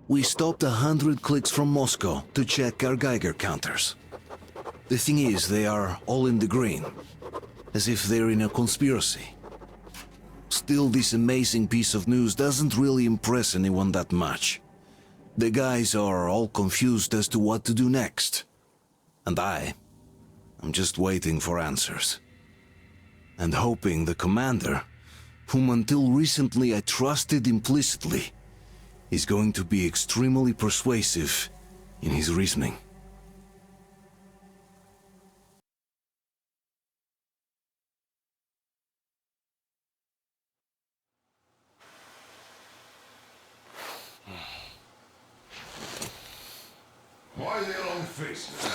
We stopped 100 clicks from Moscow to check our Geiger counters. The thing is, they are all in the green, as if they're in a conspiracy. Still, this amazing piece of news doesn't really impress anyone that much. The guys are all confused as to what to do next. And I'm just waiting for answers. And hoping the commander, whom until recently I trusted implicitly, is going to be extremely persuasive in his reasoning. Why the long faces?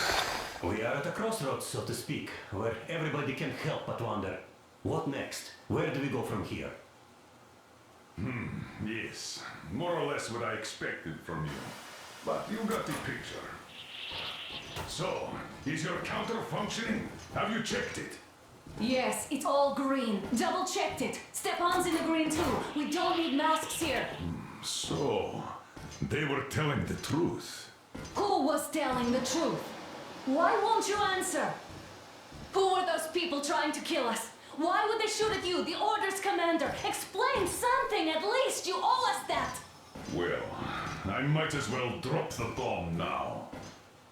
We are at a crossroads, so to speak, where everybody can't help but wonder, what next? Where do we go from here? Yes, more or less what I expected from you. But you got the picture. So, is your counter functioning? Have you checked it? Yes, it's all green. Double-checked it. Stepan's in the green too. We don't need masks here. So, they were telling the truth. Who was telling the truth? Why won't you answer? Who were those people trying to kill us? Why would they shoot at you, the Order's commander? Explain something, at least! You owe us that! Well, I might as well drop the bomb now.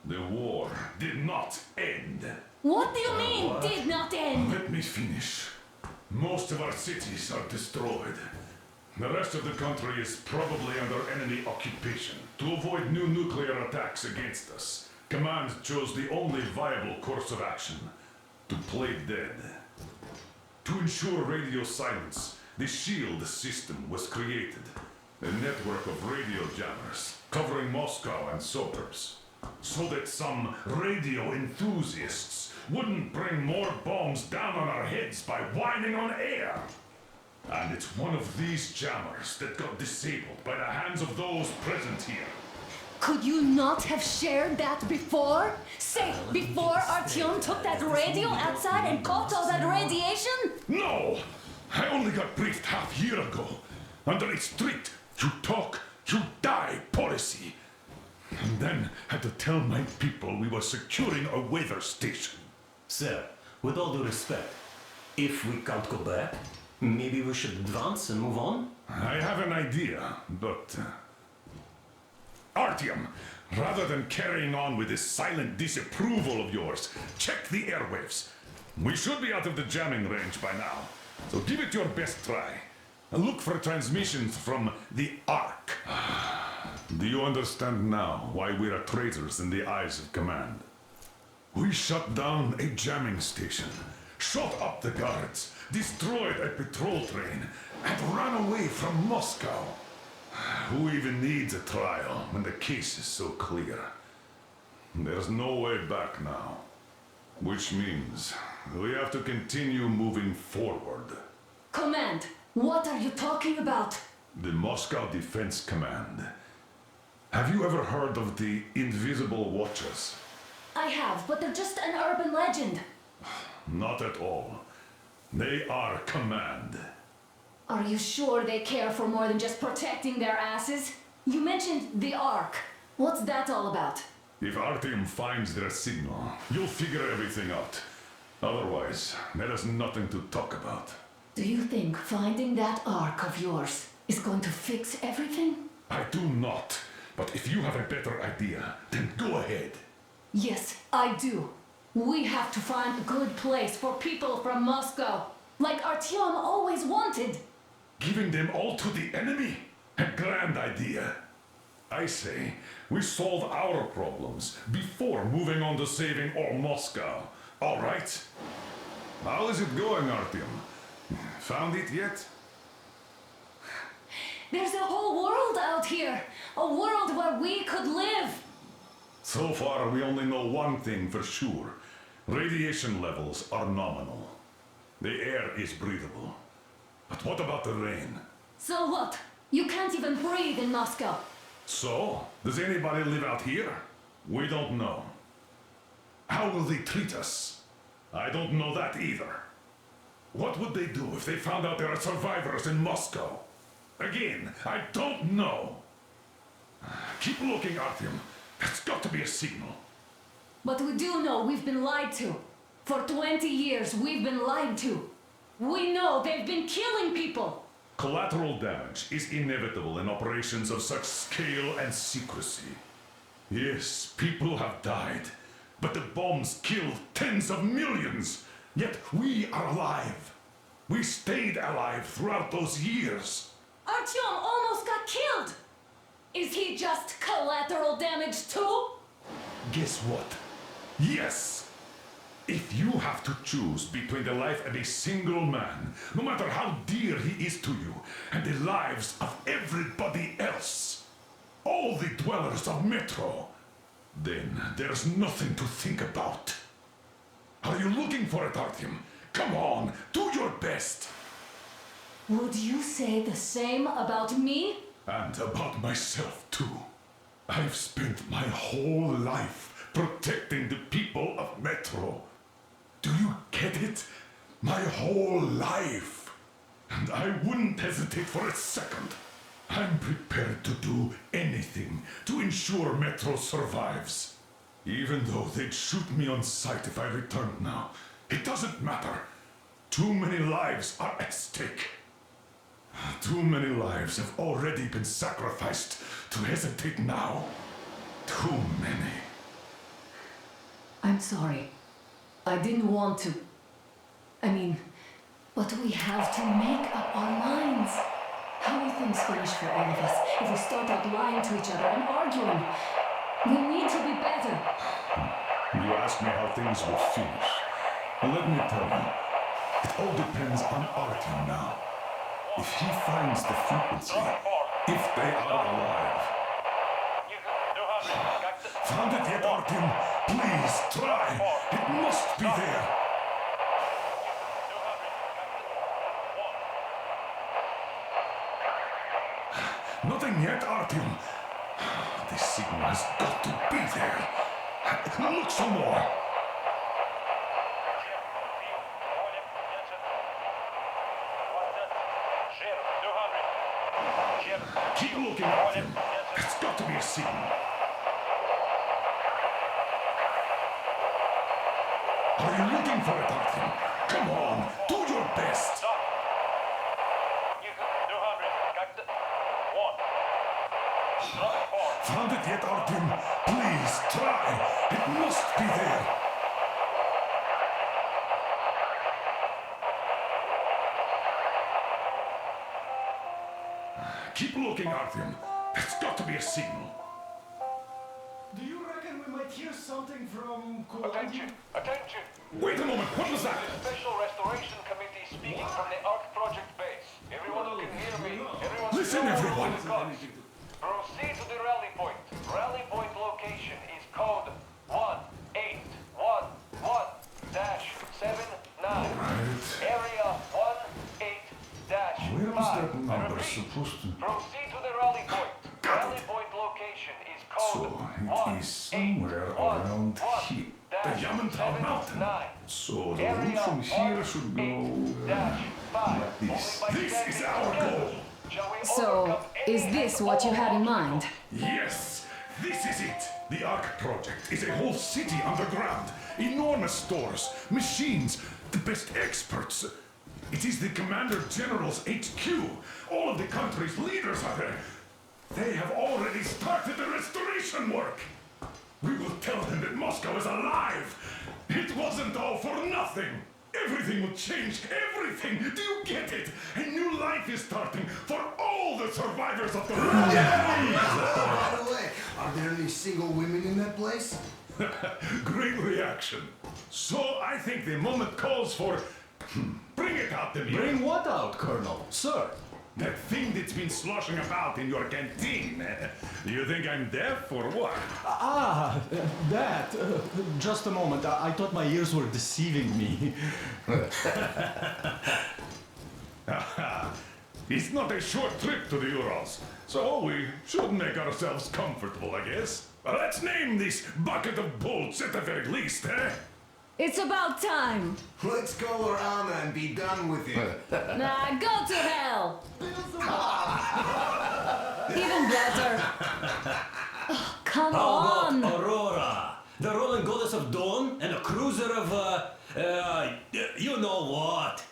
The war did not end. What do you mean, did not end? Let me finish. Most of our cities are destroyed. The rest of the country is probably under enemy occupation. To avoid new nuclear attacks against us, Command chose the only viable course of action: to play dead. To ensure radio silence, the SHIELD system was created. A network of radio jammers covering Moscow and suburbs. So that some radio enthusiasts wouldn't bring more bombs down on our heads by whining on air. And it's one of these jammers that got disabled by the hands of those present here. Could you not have shared that before? Say, before Artyom took that radio outside and caught all that radiation? No! I only got briefed half year ago, under a strict you talk, you die policy. And then had to tell my people we were securing a weather station. Sir, with all due respect, if we can't go back, maybe we should advance and move on? I have an idea, but... Artyom, rather than carrying on with this silent disapproval of yours, check the airwaves. We should be out of the jamming range by now, so give it your best try. And look for transmissions from the Ark. Do you understand now why we are traitors in the eyes of Command? We shut down a jamming station, shot up the guards, destroyed a patrol train, and ran away from Moscow. Who even needs a trial when the case is so clear? There's no way back now. Which means we have to continue moving forward. Command, what are you talking about? The Moscow Defense Command. Have you ever heard of the Invisible Watchers? I have, but they're just an urban legend. Not at all. They are Command. Are you sure they care for more than just protecting their asses? You mentioned the Ark. What's that all about? If Artyom finds their signal, you'll figure everything out. Otherwise, there is nothing to talk about. Do you think finding that Ark of yours is going to fix everything? I do not. But if you have a better idea, then go ahead. Yes, I do. We have to find a good place for people from Moscow, like Artyom always wanted. Giving them all to the enemy? A grand idea. I say, we solve our problems before moving on to saving all Moscow. All right? How is it going, Artyom? Found it yet? There's a whole world out here. A world where we could live. So far, we only know one thing for sure. Radiation levels are nominal. The air is breathable. But what about the rain? So what? You can't even breathe in Moscow. So, does anybody live out here? We don't know. How will they treat us? I don't know that either. What would they do if they found out there are survivors in Moscow? Again, I don't know. Keep looking, Artyom. That's got to be a signal. But we do know we've been lied to. For 20 years, we've been lied to. We know they've been killing people. Collateral damage is inevitable in operations of such scale and secrecy. Yes, people have died, but the bombs killed tens of millions. Yet we are alive. We stayed alive throughout those years. Artyom almost got killed. Is he just collateral damage too? Guess what? Yes! If you have to choose between the life of a single man, no matter how dear he is to you, and the lives of everybody else, all the dwellers of Metro, then there's nothing to think about. Are you looking for it, Artyom? Come on, do your best! Would you say the same about me? And about myself, too. I've spent my whole life protecting the people of Metro. Do you get it? My whole life. And I wouldn't hesitate for a second. I'm prepared to do anything to ensure Metro survives. Even though they'd shoot me on sight if I returned now. It doesn't matter. Too many lives are at stake. Too many lives have already been sacrificed to hesitate now. Too many. I'm sorry. I didn't want to. But we have to make up our minds. How will things finish for all of us if we start out lying to each other and arguing? We need to be better. You asked me how things will finish. Well, let me tell you, it all depends on Artyom now. If he finds the frequency, if they are alive. Found it yet, Artyom? Please, try. It must be there. Nothing yet, Artyom. The signal has got to be there. Look some more. Keep looking, Artyom. That's got to be a signal. Are you looking for it, Artyom? Come on, do your best. Found it yet, Artyom? Please, try. It must be there. Keep looking, Artyom. That's got to be a signal. Do you reckon we might hear something from Attention! Attention! Wait a moment, what was that? The Special Restoration Committee speaking from the ARC project base. Everyone who can hear me, everyone Listen, everyone. Proceed to the rally point. Rally point location is code 1811-79. Area 18-5. Where was that number supposed to? Proceed to the rally point. Got Rally it. point location is code So it is somewhere around here. The Yamantau Mountain. So the route from here should go like this. This is our goal. So, is this what you had in mind? Yes, this is it. The ARC project is a whole city underground. Enormous stores, machines, the best experts. It is the Commander General's HQ. All of the country's leaders are there. They have already started the restoration work. We will tell them that Moscow is alive. It wasn't all for nothing. Everything will change. Everything. Do you get it? A new life is starting for all the survivors of the By the way, are there any single women in that place? Great reaction. So I think the moment calls for... Bring it out to me. Bring what out, Colonel? Sir? That thing that's been sloshing about in your canteen. You think I'm deaf or what? That. Just a moment. I thought my ears were deceiving me. It's not a short trip to the Urals, so we should make ourselves comfortable, I guess. Let's name this bucket of bolts at the very least, eh? It's about time. Let's call her Anna and be done with it. Nah, go to hell. Even better. come How on! about Aurora? The rolling goddess of dawn and a cruiser of, you know what?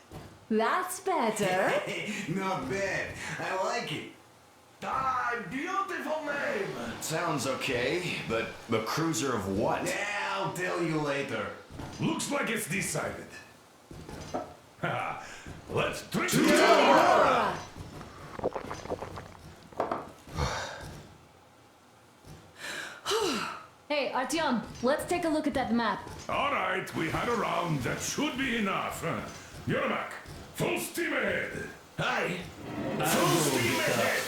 That's better. Not bad. I like it. Ah, beautiful name! Sounds okay, but the cruiser of what? Yeah, I'll tell you later. Looks like it's decided. Haha. Let's drink to Aurora! Hey, Artyom, let's take a look at that map. All right, we had a round. That should be enough. You're back. Full steam ahead. Hi! Full steam ahead.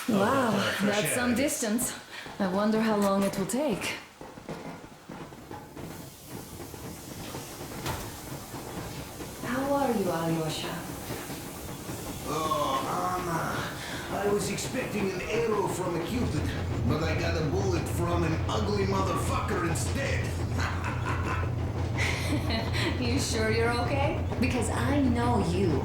Wow, that's some distance. I wonder how long it will take. How are you, Alyosha? Oh, Anna. I was expecting an arrow from a Cupid, but I got a bullet from an ugly motherfucker instead. You sure you're okay? Because I know you.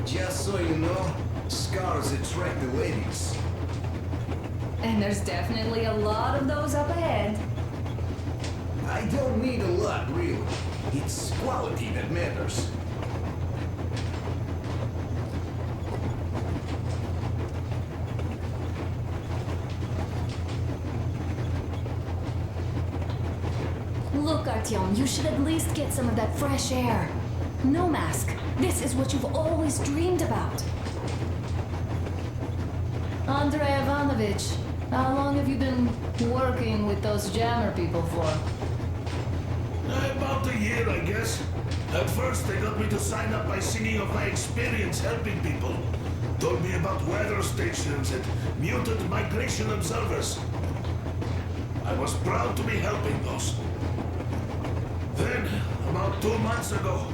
Just so you know, scars attract the ladies. And there's definitely a lot of those up ahead. I don't need a lot, really. It's quality that matters. Look, Artyom, you should at least get some of that fresh air. No mask. This is what you've always dreamed about. Andrei Ivanovich, how long have you been working with those jammer people for? About a year, I guess. At first, they got me to sign up by singing of my experience helping people. Told me about weather stations and mutant migration observers. I was proud to be helping those. Then, about 2 months ago,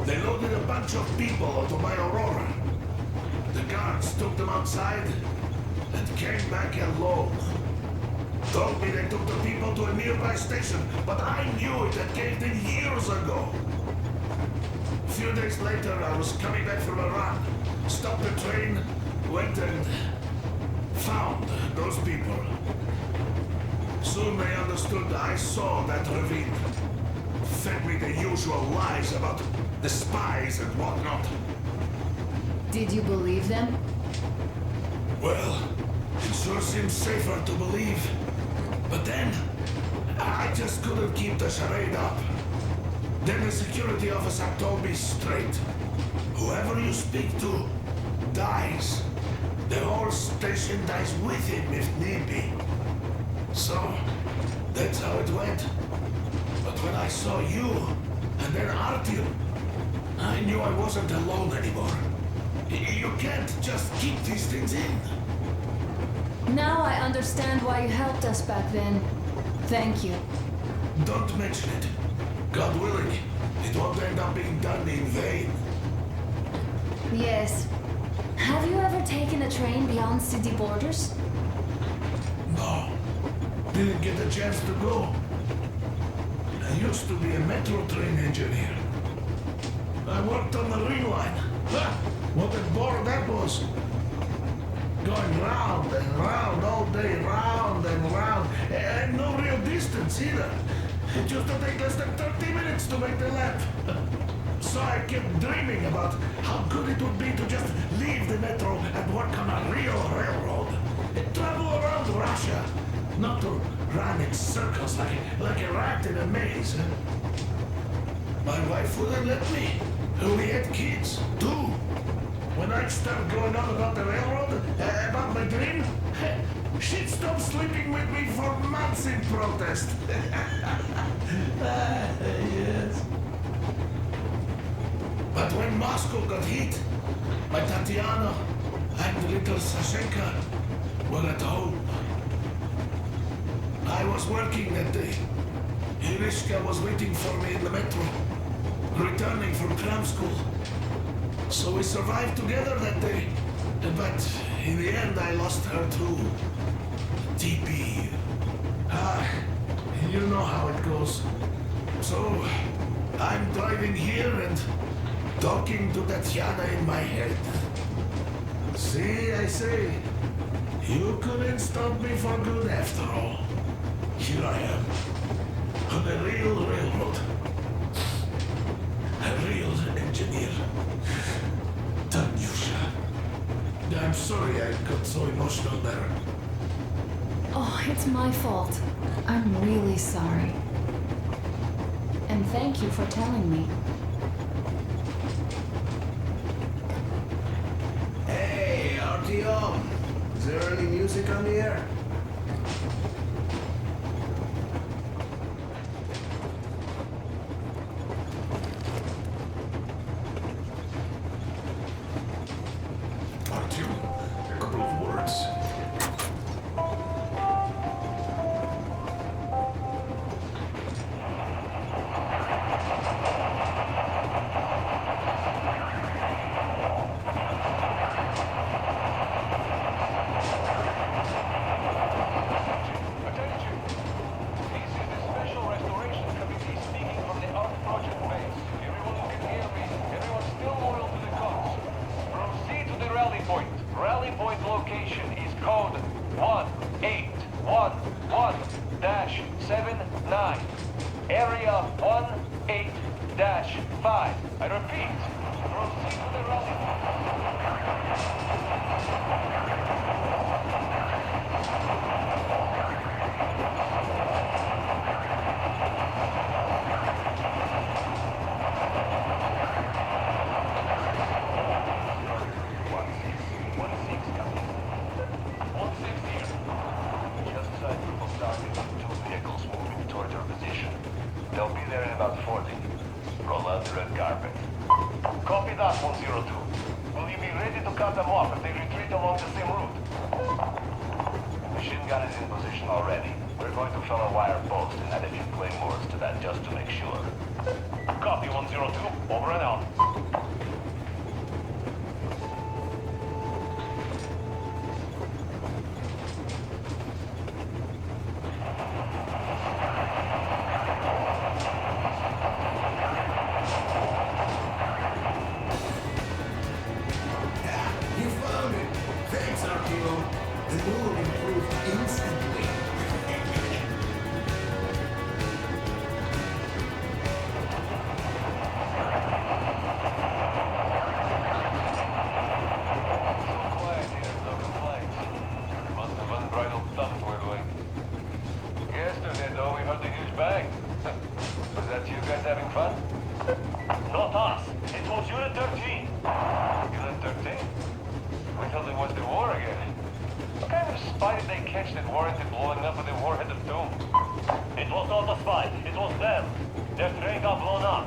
they loaded a bunch of people onto my Aurora. The guards took them outside and came back alone. Told me they took the people to a nearby station, but I knew it had caved in years ago. A few days later, I was coming back from a run, stopped the train, went and found those people. Soon they understood I saw that ravine. Fed me the usual lies about the spies and whatnot. Did you believe them? Well, it sure seems safer to believe. But then, I just couldn't keep the charade up. Then the security officer told me straight, whoever you speak to dies. The whole station dies with him if need be. So, that's how it went. But when I saw you, and then Artyom, I knew I wasn't alone anymore. You can't just keep these things in. Now I understand why you helped us back then. Thank you. Don't mention it. God willing, it won't end up being done in vain. Yes. Have you ever taken a train beyond city borders? No. Didn't get a chance to go. I used to be a metro train engineer. I worked on the ring line. Ha! What a bore that was. Going round and round all day, round and round. And no real distance either. It used to take less than 30 minutes to make the lap. So I kept dreaming about how good it would be to just leave the metro and work on a real railroad. And travel around Russia. Not to run in circles like a rat in a maze. My wife wouldn't let me. We had kids, too. When I started going on about the railroad, about my dream, she'd stop sleeping with me for months in protest. Yes. But when Moscow got hit, my Tatiana and little Sashenka were at home. I was working that day. Irishka was waiting for me in the metro, returning from cram school. So we survived together that day. But in the end, I lost her too. TP. You know how it goes. So, I'm driving here and talking to Tatiana in my head. See, I say, You couldn't stop me for good after all. Here I am, on a real railroad. A real engineer. Tanyusha. I'm sorry I got so emotional there. Oh, it's my fault. I'm really sorry. And thank you for telling me. Hey, RTO! Is there any music on the air? Artyom, a couple of words. Attention! This is the Special Restoration Committee speaking from the Art Project base. Everyone who can hear me, everyone still loyal to the cause. Proceed to the rally point. Rally point location is code 1811-79. Area 18-5. I repeat, proceed to the rally point. They'll be there in about 40. Roll out the red carpet. Copy that, 102. Will you be ready to cut them off if they retreat along the same route? Machine gun is in position already. We're going to fill a wire post and add a few claymores to that just to make sure. Copy, 102. Over and out. You found it! Thanks, RTO. The mood improved instantly. Quiet here, no complaints. Month of unbridled fun we're doing. Yesterday, though, we heard a huge bang. Was that you guys having fun? Not us. It was Unit 13. Unit 13? We thought it was the war again. What kind of spy did they catch that warranted blowing up with the warhead of doom? It was not a spy. It was them. Their train got blown up.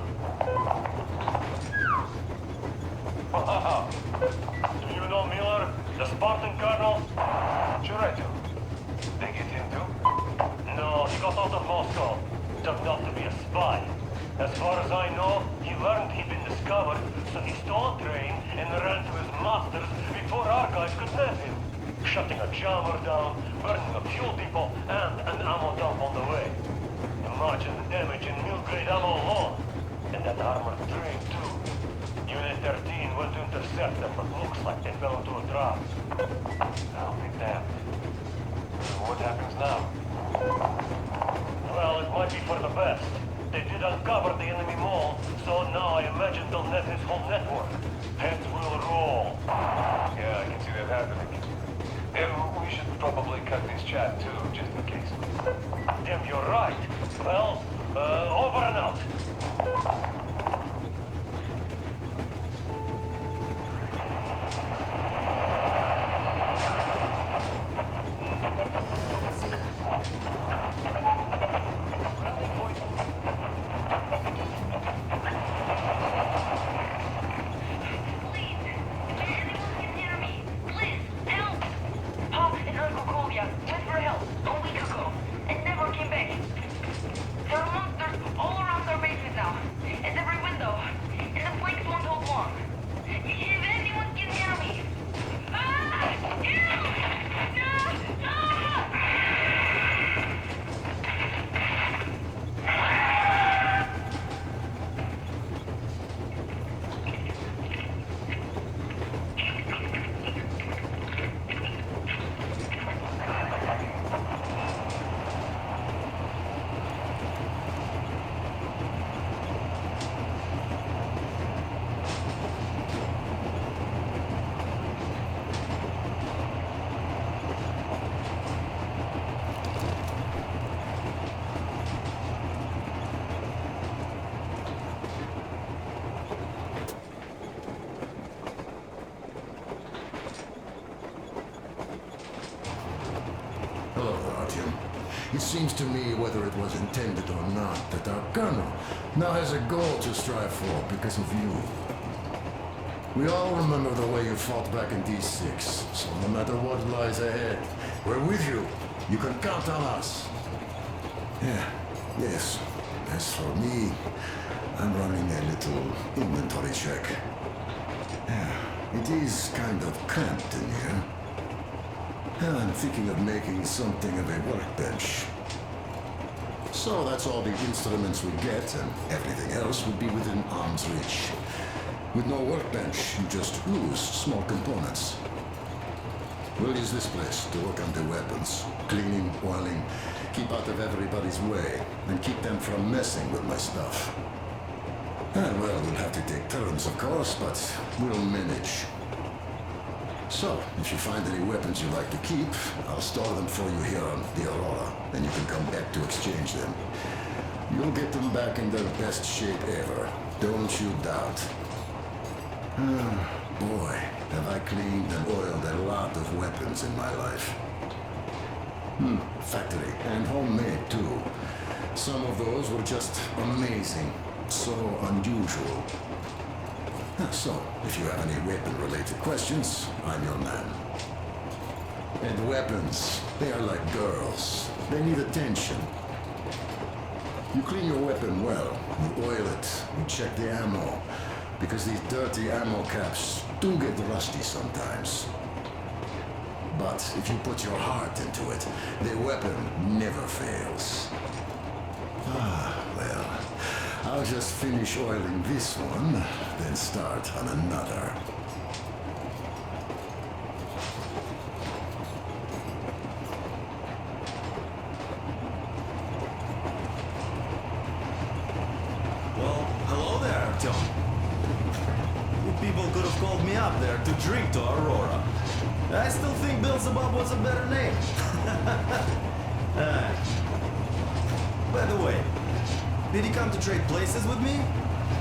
Wow. Do you know Miller, the Spartan colonel? Sure I do. They get him too? No, he got out of Moscow. Turned out to be a spy. As far as I know, he learned he'd been discovered, so he stole a train and ran to his masters before our guys could nab him. Shutting a jammer down, burning a fuel depot, and an ammo dump on the way. Imagine the damage in mill-grade ammo alone. And that armored train too. Unit 13 went to intercept them, but looks like they fell into a trap. I'll be damned. So what happens now? Well, it might be for the best. They did uncover the enemy mole, so now I imagine they'll net his whole network. Heads will roll. Yeah, I can see that happening. We should probably cut this chat too, just in case. Damn, you're right. Well, over and out. There are monsters all around their bases now, and they're about him. It seems to me, whether it was intended or not, that our colonel now has a goal to strive for because of you. We all remember the way you fought back in D6, so no matter what lies ahead, we're with you. You can count on us. Yeah, yes. As for me, I'm running a little inventory check. Yeah, it is kind of cramped in here. I'm thinking of making something of a workbench. So that's all the instruments we get, and everything else would be within arm's reach. With no workbench, you just lose small components. We'll use this place to work on the weapons. Cleaning, oiling, keep out of everybody's way, and keep them from messing with my stuff. And well, we'll have to take turns, of course, but we'll manage. So, if you find any weapons you like to keep, I'll store them for you here on the Aurora, and you can come back to exchange them. You'll get them back in their best shape ever. Don't you doubt. Boy, have I cleaned and oiled a lot of weapons in my life. Factory and homemade too. Some of those were just amazing. So unusual. So, if you have any weapon-related questions, I'm your man. And weapons, they are like girls. They need attention. You clean your weapon well, you oil it, you check the ammo, because these dirty ammo caps do get rusty sometimes. But if you put your heart into it, the weapon never fails. Well, I'll just finish oiling this one, then start on another. Well, hello there, Artyom. You people could have called me up there to drink to Aurora. I still think Beelzebub was a better name. By the way, did you come to trade places with me?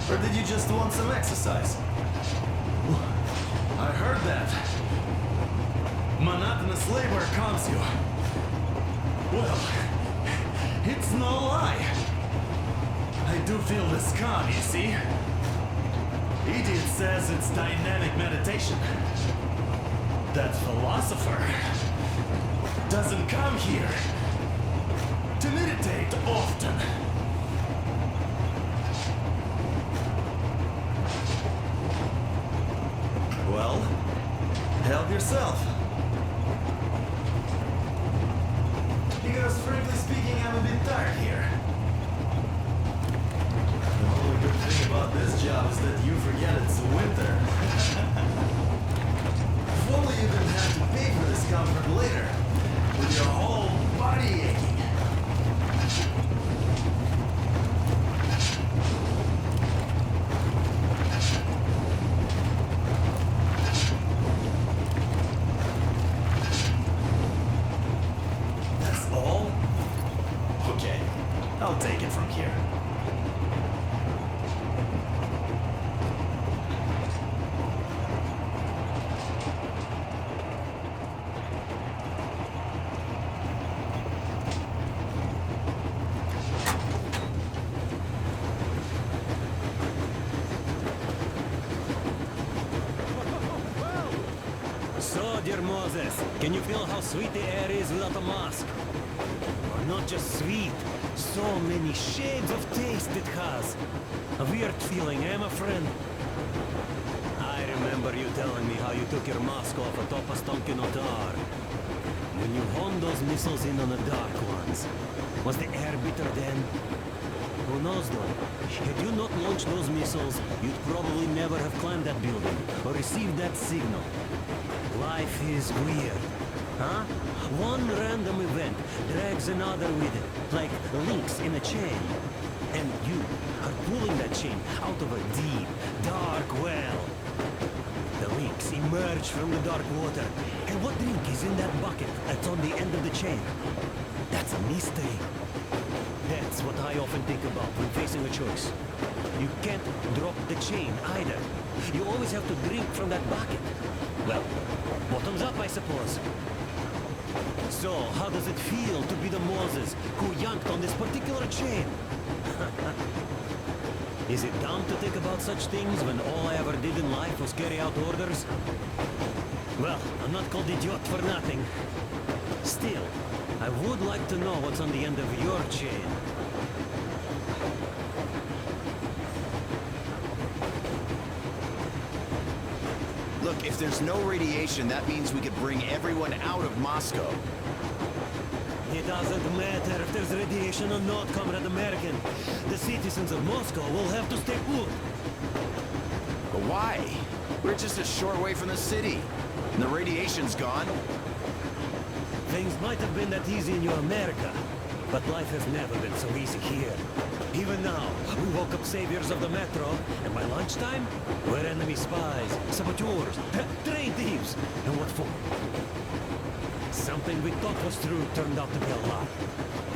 Or did you just want some exercise? I heard that. Monotonous labor calms you. Well, it's no lie. I do feel this calm, you see? Idiot says it's dynamic meditation. That philosopher doesn't come here to meditate often. Well, help yourself. Because frankly speaking, I'm a bit tired here. The only good thing about this job is that you forget it's winter. If only you didn't have to pay for this comfort later, with your whole body aching. That's all? Okay, I'll take it from here. So, dear Moses, can you feel how sweet the air is without a mask? Or not just sweet, so many shades of taste it has. A weird feeling, eh, my friend? I remember you telling me how you took your mask off atop a stonking otar. When you honed those missiles in on the dark ones, was the air bitter then? Who knows though? Had you not launched those missiles, you'd probably never have climbed that building or received that signal. Life is weird, huh? One random event drags another with it, like links in a chain. And you are pulling that chain out of a deep, dark well. The links emerge from the dark water. And what link is in that bucket that's on the end of the chain? That's a mystery. That's what I often think about when facing a choice. You can't drop the chain either. You always have to drink from that bucket. Well, bottoms up, I suppose. So, how does it feel to be the Moses who yanked on this particular chain? Is it dumb to think about such things when all I ever did in life was carry out orders? Well, I'm not called idiot for nothing. Still, I would like to know what's on the end of your chain. Look, if there's no radiation, that means we could bring everyone out of Moscow. It doesn't matter if there's radiation or not, Comrade American. The citizens of Moscow will have to stay put. But why? We're just a short way from the city. And the radiation's gone. Things might have been that easy in your America, but life has never been so easy here. Even now, we woke up saviors of the metro, and by lunchtime, we're enemy spies, saboteurs, train thieves. And what for? Something we thought was true turned out to be a lie.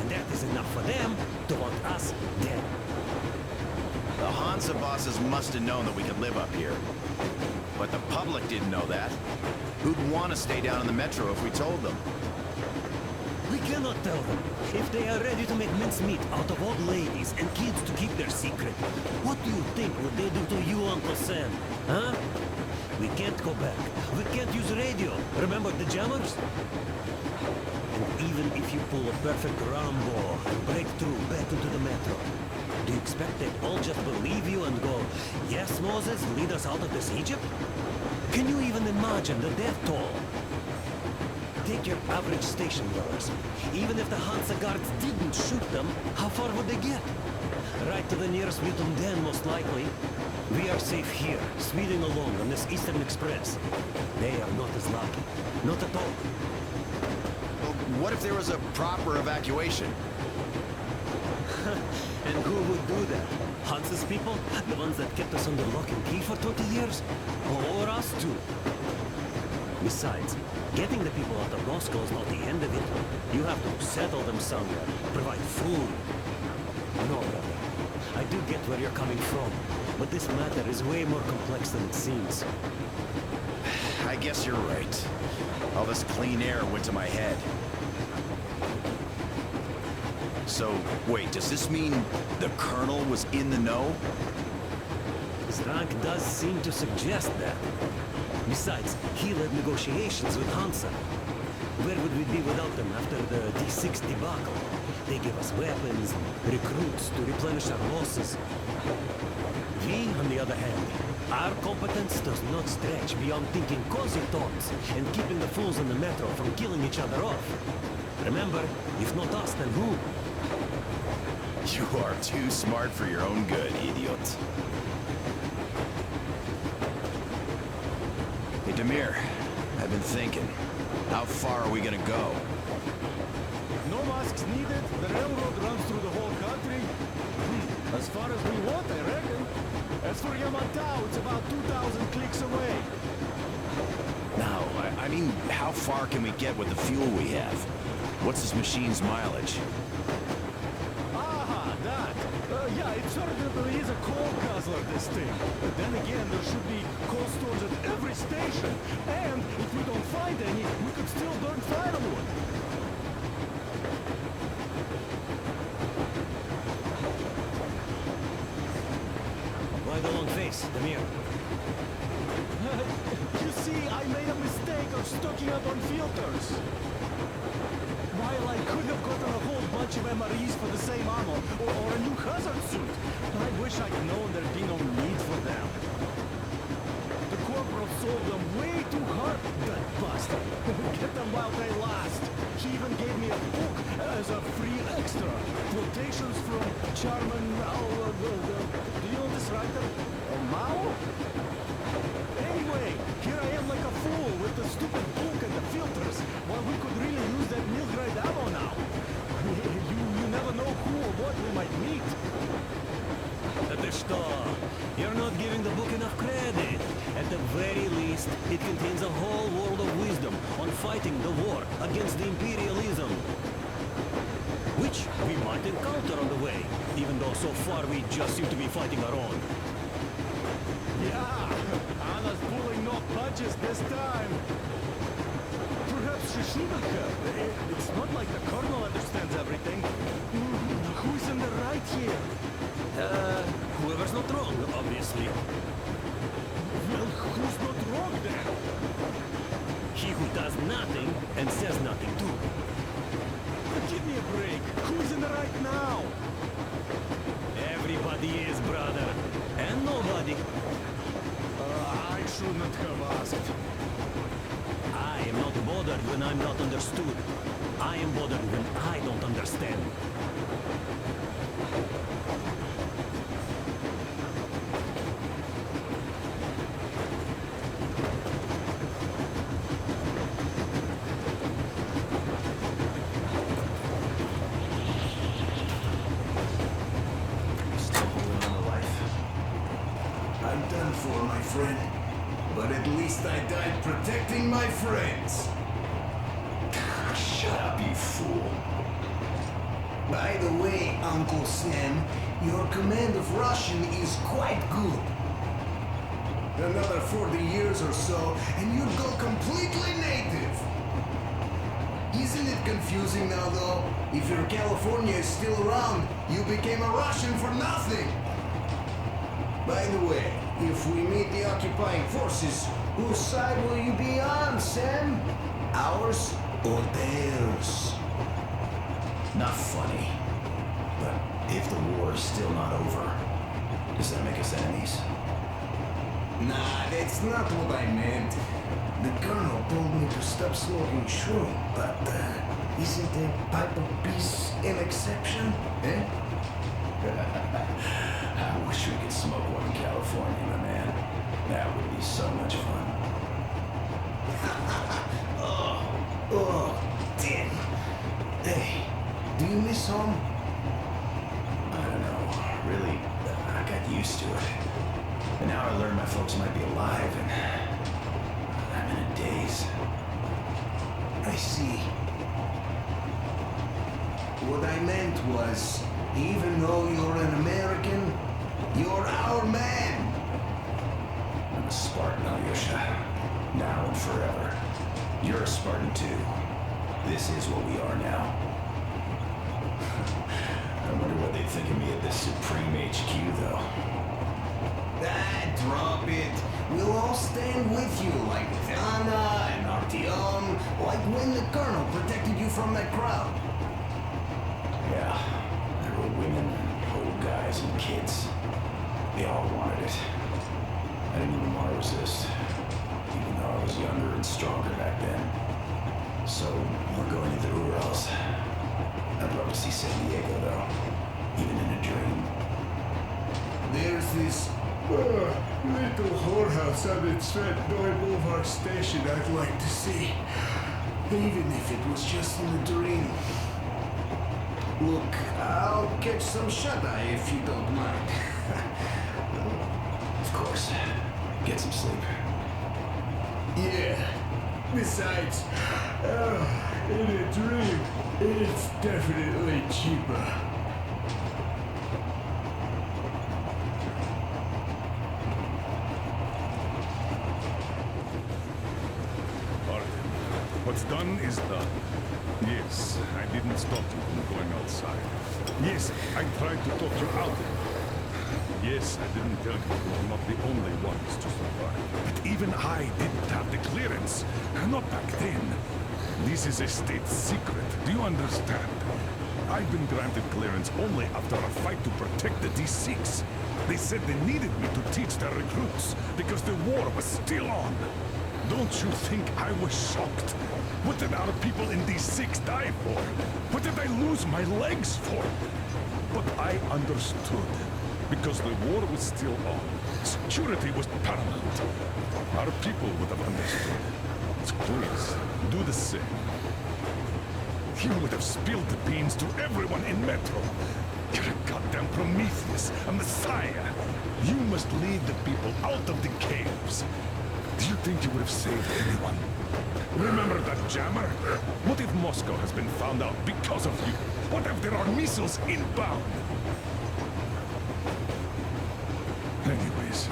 And that is enough for them to want us dead. The Hansa bosses must have known that we could live up here. But the public didn't know that. Who'd want to stay down in the metro if we told them? We cannot tell them. If they are ready to make mincemeat out of old ladies and kids to keep their secret, what do you think would they do to you, Uncle Sam? Huh? We can't go back. We can't use radio. Remember the jammers? And even if you pull a perfect Rambo and break through back into the metro, do you expect they'd all just believe you and go, yes, Moses, lead us out of this Egypt? Can you even imagine the death toll? Take your average station dwellers. Even if the Hansa guards didn't shoot them, how far would they get? Right to the nearest mutant den, most likely. We are safe here, speeding along on this Eastern Express. They are not as lucky. Not at all. Well, what if there was a proper evacuation? And who would do that? Hansa's people? The ones that kept us under lock and key for 20 years? Or us too? Besides, getting the people out of Moscow is not the end of it. You have to settle them somewhere, provide food. No, brother. I do get where you're coming from, but this matter is way more complex than it seems. I guess you're right. All this clean air went to my head. So, wait, does this mean the Colonel was in the know? His rank does seem to suggest that. Besides, he led negotiations with Hansa. Where would we be without them after the D6 debacle? They gave us weapons and recruits to replenish our losses. We, on the other hand, our competence does not stretch beyond thinking cozy thoughts and keeping the fools in the metro from killing each other off. Remember, if not us, then who? You are too smart for your own good, idiot. Hey, Demir, I've been thinking. How far are we gonna go? No masks needed. The railroad runs through the whole country. As far as we want, I reckon. As for Yamantau, it's about 2,000 clicks away. No, I mean, how far can we get with the fuel we have? What's this machine's mileage? Aha, that. Yeah, it certainly is a coal guzzler, this thing. But then again, there should be coal stores at every station. And if we don't find any, we could still burn firewood. Why the long face, Demir? You see, I made a mistake of stocking up on filters. While I could have gotten a whole bunch of MREs for the same ammo, or a new hazard suit, I wish I'd known there'd be no need for them. The corporal sold them way too hard, that bastard. Get them while they last. He even gave me a book as a free extra. Quotations from Charman do you know this writer? Mao? Anyway, here I am like a fool with the stupid book and the filters, while we could really use that Milgrade ammo now. You never know who or what we might meet. You're not giving the book enough credit. At the very least, it contains a whole world of wisdom on fighting the war against the imperialism. Which we might encounter on the way, even though so far we just seem to be fighting our own. Yeah, Anna's pulling no punches this time. Perhaps she shouldn't have. It's not like the Colonel understands everything. Who's in the right here? Whoever's not wrong, obviously. Well, who's not wrong then? He who does nothing and says nothing too. Give me a break. Who's in the right now? Everybody is, brother. And nobody. I shouldn't have asked. I am not bothered when I'm not understood. I am bothered when I don't understand. Still holding on to life. I'm done for, my friend. But at least I died protecting my friends. Shut up, you fool. By the way, Uncle Sam, your command of Russian is quite good. Another 40 years or so, and you'd go completely native. Isn't it confusing now, though? If your California is still around, you became a Russian for nothing. By the way, if we meet the occupying forces, whose side will you be on, Sam? Ours or theirs? Not funny. But if the war is still not over, does that make us enemies? Nah, that's not what I meant. The Colonel told me to stop smoking shroom, but isn't a pipe of peace an exception, eh? I wish we could smoke one in California, my man. That would be so much fun. oh, damn. Hey, do you miss home? I don't know. Really, I got used to it. And now I learned my folks might be alive, and I'm in a daze. I see. What I meant was, even though you're an American, you're our man. I'm a Spartan, Alyosha. Now and forever. You're a Spartan too. This is what we are now. I wonder what they'd think of me at this Supreme HQ, though. Drop it. We'll all stand with you, like with Anna and Artyom, like when the Colonel protected you from that crowd. Yeah, there were women and old guys and kids. They all wanted it. I didn't even want to resist, even though I was younger and stronger back then. So, we're going to the Urals. I'd love to see San Diego, though, even in a dream. There's this little whorehouse on its Sven Boulevard station I'd like to see, even if it was just in a dream. Look, I'll catch some shut-eye if you don't mind. Of course. Get some sleep. Yeah. Besides, in a dream, it's definitely cheaper. What's done is done. Yes, I didn't stop you from going outside. Yes, I tried to talk you out of it. Yes, I didn't tell you you were not the only ones to survive. But even I didn't have the clearance. Not back then. This is a state secret. Do you understand? I've been granted clearance only after a fight to protect the D6. They said they needed me to teach their recruits because the war was still on. Don't you think I was shocked? What did our people in D6 die for? What did I lose my legs for? But I understood. Because the war was still on. Security was paramount. Our people would have understood. So please, do the same. You would have spilled the beans to everyone in Metro. You're a goddamn Prometheus, a messiah. You must lead the people out of the caves. Do you think you would have saved anyone? Remember that jammer? What if Moscow has been found out because of you? What if there are missiles inbound? Anyways,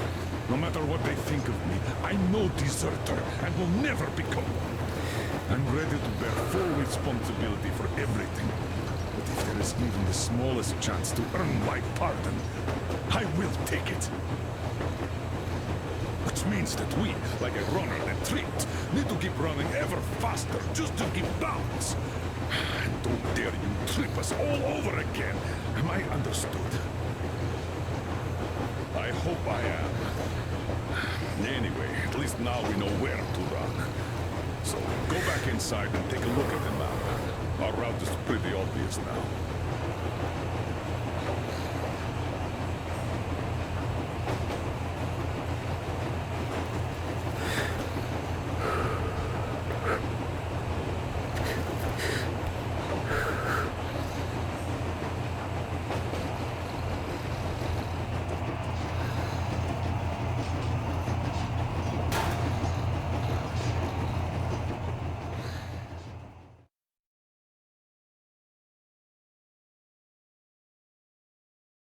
no matter what they think of me, I'm no deserter and will never become one. I'm ready to bear full responsibility for everything. But if there is even the smallest chance to earn my pardon, I will take it. Which means that we, like a runner that tripped, need to keep running ever faster just to keep balance. And don't dare you trip us all over again. Am I understood? I hope I am. Anyway, at least now we know where to run. So go back inside and take a look at the map. Our route is pretty obvious now.